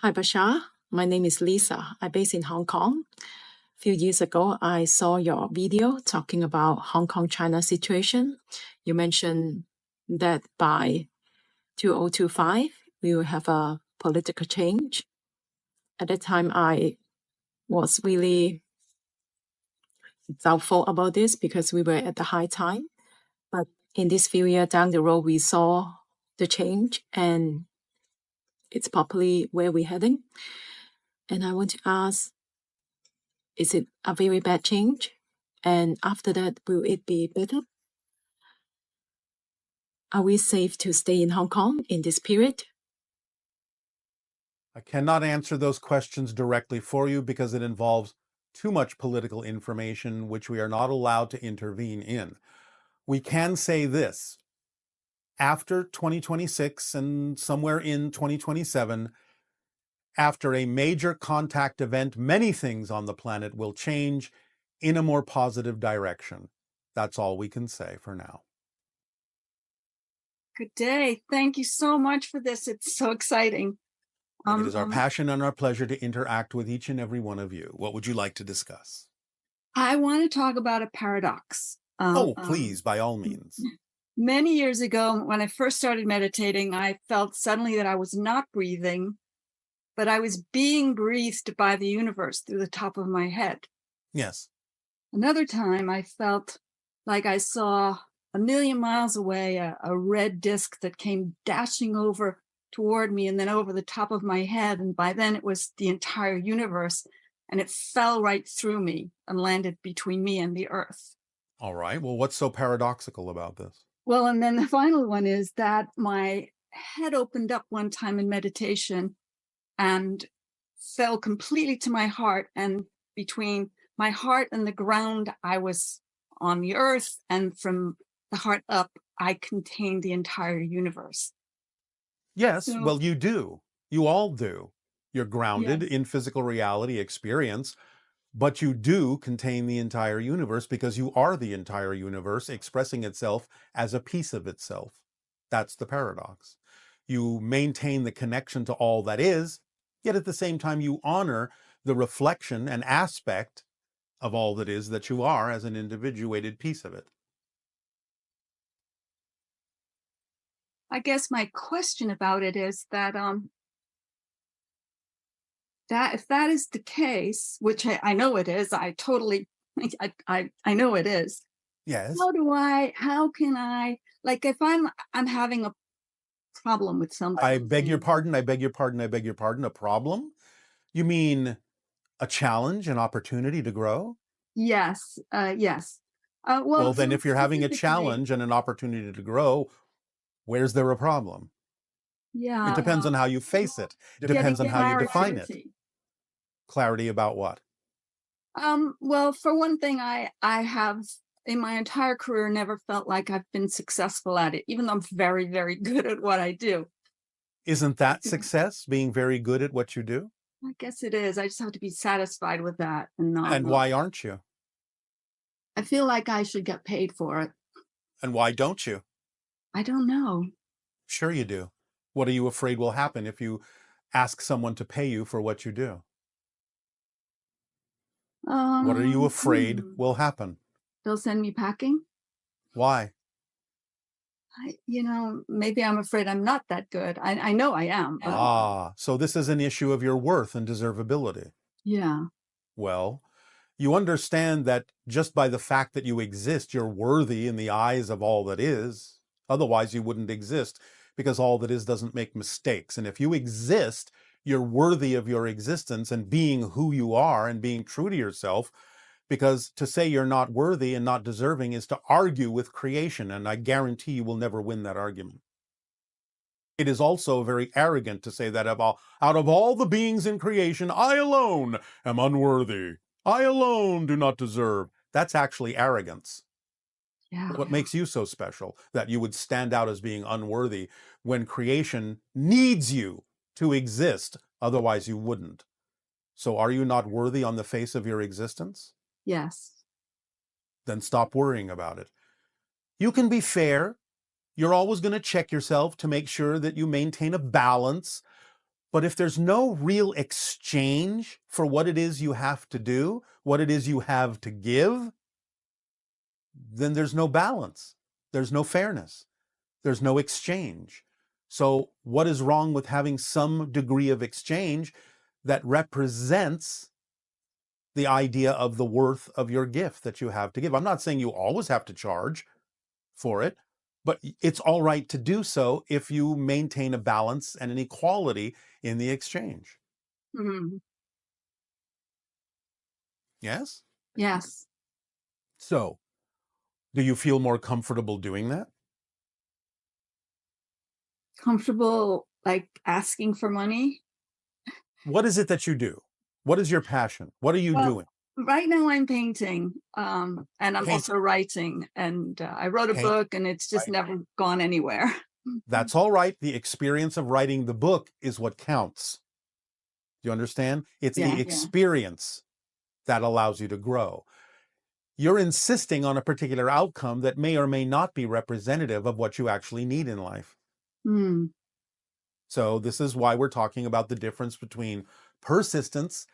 Hi, Bashar. My name is Lisa. I'm based in Hong Kong. A few years ago, I saw your video talking about Hong Kong-China situation. You mentioned that by 2025, we will have a political change. At that time, I was really doubtful about this because we were at the high time. But in this few years down the road, we saw the change and it's probably where we're heading. And I want to ask, is it a very bad change? And after that, will it be better? Are we safe to stay in Hong Kong in this period? I cannot answer those questions directly for you because it involves too much political information which we are not allowed to intervene in. We can say this: after 2026 and somewhere in 2027, after a major contact event, many things on the planet will change in a more positive direction. That's all we can say for now. Good day. Thank you so much for this. It's so exciting. It is our passion and our pleasure to interact with each and every one of you. What would you like to discuss? I want to talk about a paradox. Please, by all means. Many years ago, when I first started meditating, I felt suddenly that I was not breathing, but I was being breathed by the universe through the top of my head. Yes. Another time, I felt like I saw a million miles away a red disc that came dashing over toward me and then over the top of my head. And by then it was the entire universe, and it fell right through me and landed between me and the earth. All right. Well, what's so paradoxical about this? Well, and then the final one is that my head opened up one time in meditation and fell completely to my heart. And between my heart and the ground, I was on the earth. And from the heart up, I contained the entire universe. Yes, So, well, you do. You all do. You're grounded yes. in physical reality experience, but you do contain the entire universe because you are the entire universe expressing itself as a piece of itself. That's the paradox. You maintain the connection to all that is, yet at the same time you honor the reflection and aspect of all that is that you are as an individuated piece of it. I guess my question about it is that that if that is the case, which I know it is, I totally I know it is. Yes. How can I, like, if I'm having a problem with something. I beg your pardon, I beg your pardon, I beg your pardon. A problem? You mean a challenge, an opportunity to grow? Yes, yes. Well, then so if you're having a specifically, challenge and an opportunity to grow, where's there a problem? yeah, It depends on how you face it. It depends on how you define it. Clarity about what? Well, for one thing, I have in my entire career never felt like I've been successful at it, even though I'm very, very good at what I do. Isn't that success, being very good at what you do? I guess it is. I just have to be satisfied with that and not. And why aren't you? I feel like I should get paid for it. And why don't you? I don't know. Sure you do. What are you afraid will happen if you ask someone to pay you for what you do? What are you afraid will happen? They'll send me packing. Why? Maybe I'm afraid I'm not that good. I know I am. But So this is an issue of your worth and deservability. yeah. Well, you understand that just by the fact that you exist, you're worthy in the eyes of all that is. Otherwise, you wouldn't exist, because all that is doesn't make mistakes. And if you exist, you're worthy of your existence and being who you are and being true to yourself. Because to say you're not worthy and not deserving is to argue with creation, and I guarantee you will never win that argument. It is also very arrogant to say that out of all the beings in creation, I alone am unworthy. I alone do not deserve. That's actually arrogance. Yeah. What makes you so special that you would stand out as being unworthy when creation needs you to exist? Otherwise, you wouldn't. So are you not worthy on the face of your existence? Yes. Then stop worrying about it. You can be fair. You're always going to check yourself to make sure that you maintain a balance. But if there's no real exchange for what it is you have to do, what it is you have to give, then there's no balance. There's no fairness. There's no exchange. So what is wrong with having some degree of exchange that represents the idea of the worth of your gift that you have to give? I'm not saying you always have to charge for it, but it's all right to do so if you maintain a balance and an equality in the exchange. Mhm. Yes? Yes. So, do you feel more comfortable doing that? Comfortable, like, asking for money? What is it that you do? What is your passion? What are you Well, doing? right now I'm painting, and I'm Paint, also writing, and I wrote a paint, book, and it's just right. never gone anywhere. That's all right. The experience of writing the book is what counts. Do you understand? It's the Yeah. experience that allows you to grow. You're insisting on a particular outcome that may or may not be representative of what you actually need in life. Mm. So this is why we're talking about the difference between persistence,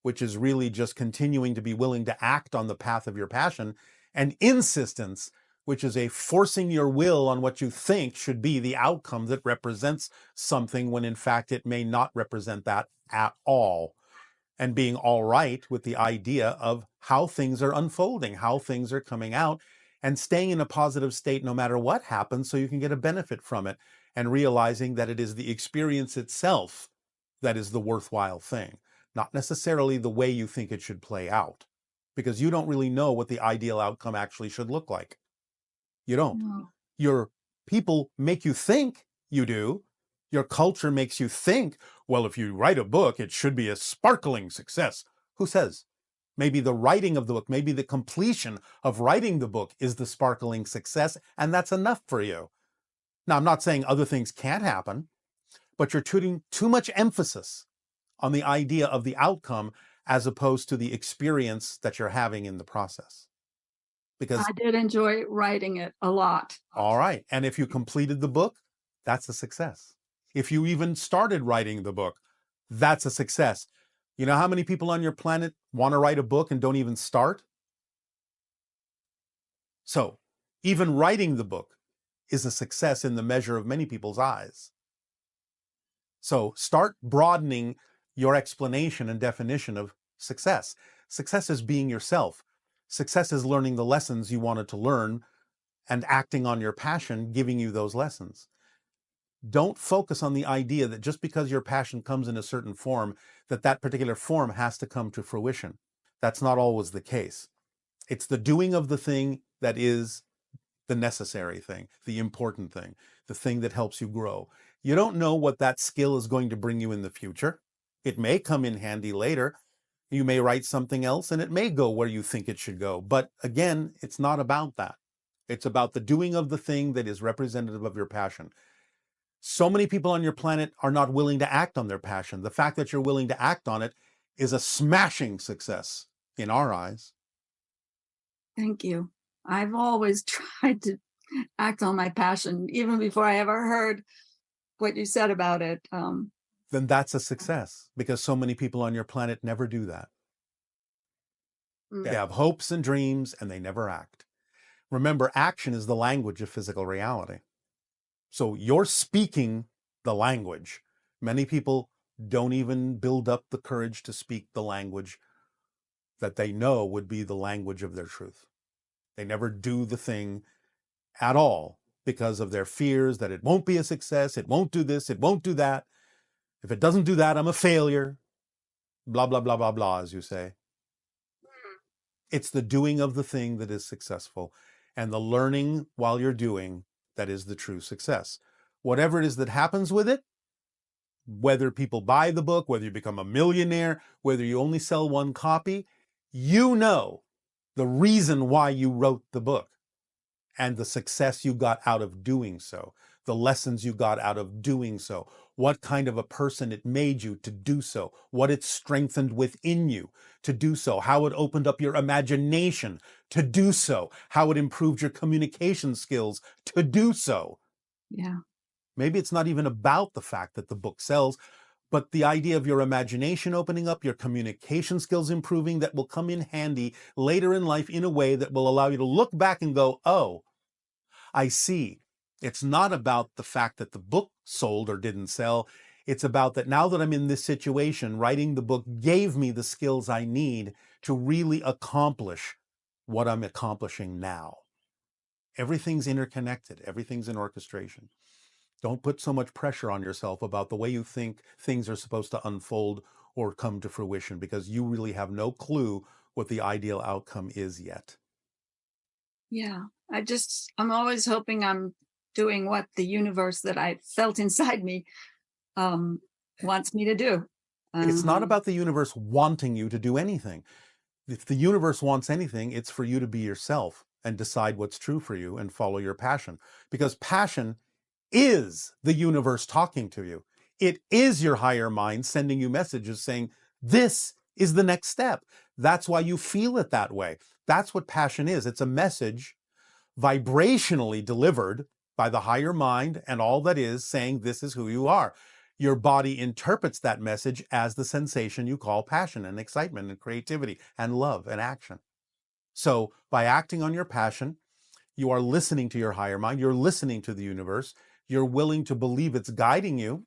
which is really just continuing to be willing to act on the path of your passion, and insistence, which is a forcing your will on what you think should be the outcome that represents something when in fact it may not represent that at all. And being all right with the idea of how things are unfolding, how things are coming out, and staying in a positive state no matter what happens so you can get a benefit from it, and realizing that it is the experience itself that is the worthwhile thing, not necessarily the way you think it should play out, because you don't really know what the ideal outcome actually should look like. You don't. No. Your people make you think you do. Your culture makes you think, well, if you write a book, it should be a sparkling success. Who says? Maybe the writing of the book, maybe the completion of writing the book is the sparkling success, and that's enough for you. Now, I'm not saying other things can't happen, but you're putting too much emphasis on the idea of the outcome as opposed to the experience that you're having in the process. Because, I did enjoy writing it a lot. all right, and if you completed the book, that's a success. If you even started writing the book, that's a success. You know how many people on your planet want to write a book and don't even start? So, even writing the book is a success in the measure of many people's eyes. So, start broadening your explanation and definition of success. Success is being yourself. Success is learning the lessons you wanted to learn and acting on your passion, giving you those lessons. Don't focus on the idea that just because your passion comes in a certain form, that that particular form has to come to fruition. That's not always the case. It's the doing of the thing that is the necessary thing, the important thing, the thing that helps you grow. You don't know what that skill is going to bring you in the future. It may come in handy later. You may write something else and it may go where you think it should go. But again, it's not about that. It's about the doing of the thing that is representative of your passion. So many people on your planet are not willing to act on their passion. The fact that you're willing to act on it is a smashing success in our eyes. Thank you. I've always tried to act on my passion, even before I ever heard what you said about it. Then that's a success, because so many people on your planet never do that. They have hopes and dreams and they never act. Remember, action is the language of physical reality. So you're speaking the language. Many people don't even build up the courage to speak the language that they know would be the language of their truth. They never do the thing at all because of their fears that it won't be a success, it won't do this, it won't do that. If it doesn't do that, I'm a failure. Blah, blah, blah, blah, blah, as you say. It's the doing of the thing that is successful, and the learning while you're doing that is the true success. Whatever it is that happens with it, whether people buy the book, whether you become a millionaire, whether you only sell one copy, you know the reason why you wrote the book and the success you got out of doing so, the lessons you got out of doing so, what kind of a person it made you to do so, what it strengthened within you to do so, how it opened up your imagination to do so, how it improved your communication skills to do so. Yeah. Maybe it's not even about the fact that the book sells, But the idea of your imagination opening up, your communication skills improving, that will come in handy later in life in a way that will allow you to look back and go, oh, I see. It's not about the fact that the book sold or didn't sell. It's about that now that I'm in this situation, writing the book gave me the skills I need to really accomplish what I'm accomplishing now. Everything's interconnected. Everything's in orchestration. Don't put so much pressure on yourself about the way you think things are supposed to unfold or come to fruition, because you really have no clue what the ideal outcome is yet. Yeah. I'm always hoping I'm doing what the universe that I felt inside me wants me to do. It's not about the universe wanting you to do anything. If the universe wants anything, it's for you to be yourself and decide what's true for you and follow your passion. Because passion is the universe talking to you. It is your higher mind sending you messages saying, this is the next step. That's why you feel it that way. That's what passion is. It's a message vibrationally delivered by the higher mind and all that is, saying this is who you are. Your body interprets that message as the sensation you call passion and excitement and creativity and love and action. So by acting on your passion, you are listening to your higher mind, you're listening to the universe, you're willing to believe it's guiding you.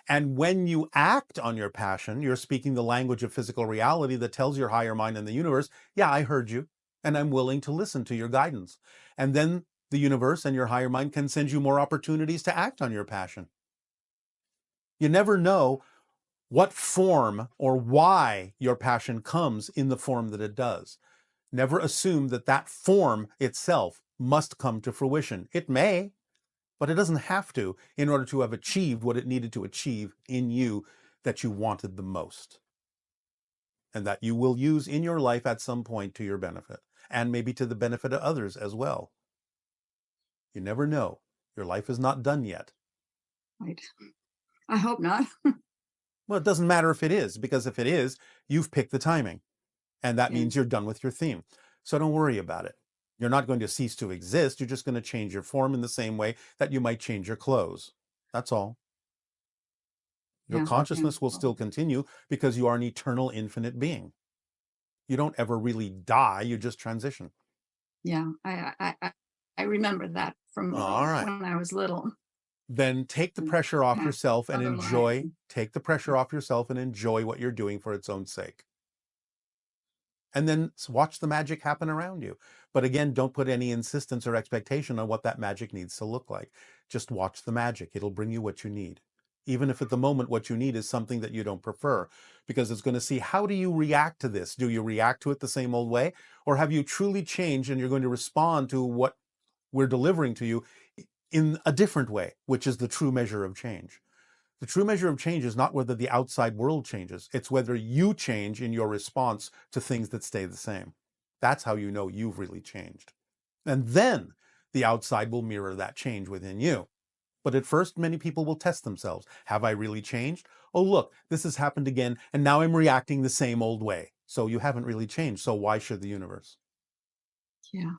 And when you act on your passion, you're speaking the language of physical reality that tells your higher mind and the universe, yeah, I heard you, and I'm willing to listen to your guidance. And then the universe and your higher mind can send you more opportunities to act on your passion. You never know what form or why your passion comes in the form that it does. Never assume that that form itself must come to fruition. It may, but it doesn't have to, in order to have achieved what it needed to achieve in you that you wanted the most, and that you will use in your life at some point to your benefit, and maybe to the benefit of others as well. You never know. Your life is not done yet. Right. I hope not. Well, it doesn't matter if it is, because if it is, you've picked the timing, and that Yeah. means you're done with your theme. So don't worry about it. You're not going to cease to exist. You're just going to change your form in the same way that you might change your clothes. That's all. Your Yeah. consciousness will still continue because you are an eternal, infinite being. You don't ever really die. You just transition. Yeah. I remember that from All right. when I was little. Then take the pressure off Past yourself and other enjoy. lives. Take the pressure off yourself and enjoy what you're doing for its own sake. And then watch the magic happen around you. But again, don't put any insistence or expectation on what that magic needs to look like. Just watch the magic. It'll bring you what you need. Even if at the moment what you need is something that you don't prefer, because it's going to see, how do you react to this? Do you react to it the same old way? Or have you truly changed and you're going to respond to what we're delivering to you in a different way, which is the true measure of change? The true measure of change is not whether the outside world changes. It's whether you change in your response to things that stay the same. That's how you know you've really changed. And then the outside will mirror that change within you. But at first, many people will test themselves. Have I really changed? Oh, look, this has happened again, and now I'm reacting the same old way. So you haven't really changed. So why should the universe? Yeah.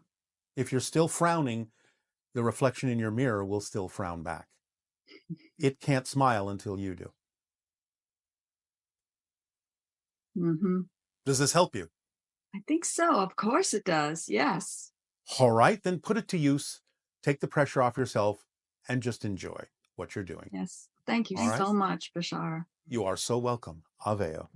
If you're still frowning, the reflection in your mirror will still frown back. It can't smile until you do. Mm-hmm. Does this help you? I think so. Of course it does. Yes. All right, then put it to use. Take the pressure off yourself and just enjoy what you're doing. Yes. Thank you All right. so much, Bashar. You are so welcome. Aveo.